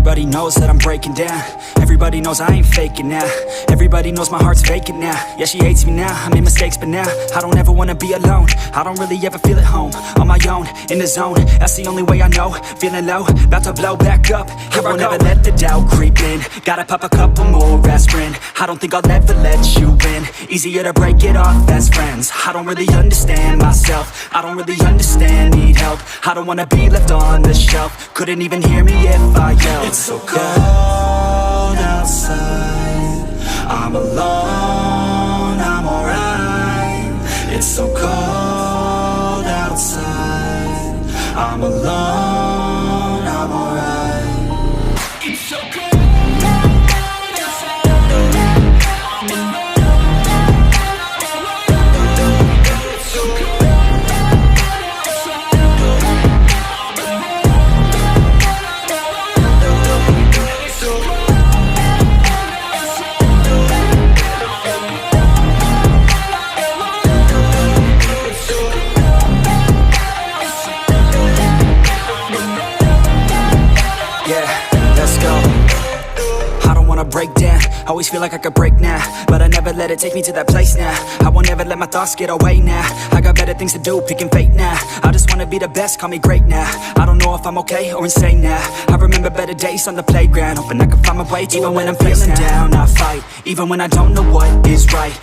Everybody knows that I'm breaking down. Everybody knows I ain't faking now. Everybody knows my heart's vacant now. Yeah, she hates me now, I made mistakes but now I don't ever wanna be alone. I don't really ever feel at home. On my own, in the zone, that's the only way I know. Feeling low, about to blow back up. Here I won't ever let the doubt creep in. Gotta pop a couple more aspirin. I don't think I'll ever let you in. Easier to break it off best friends. I don't really understand myself. I don't really understand, need help. I don't wanna be left on the shelf. Couldn't even hear me if I yelled. It's so cold outside, I'm alone, I'm alright. It's so cold outside, I'm alone, I'm alright. It's so cold. Break down, always feel like I could break now, but I never let it take me to that place now. I won't ever let my thoughts get away now. I got better things to do, picking fate now. I just wanna be the best, call me great now. I don't know if I'm okay or insane now. I remember better days on the playground, hoping I can find my way. Even when I'm feeling down, I fight. Even when I don't know what is right,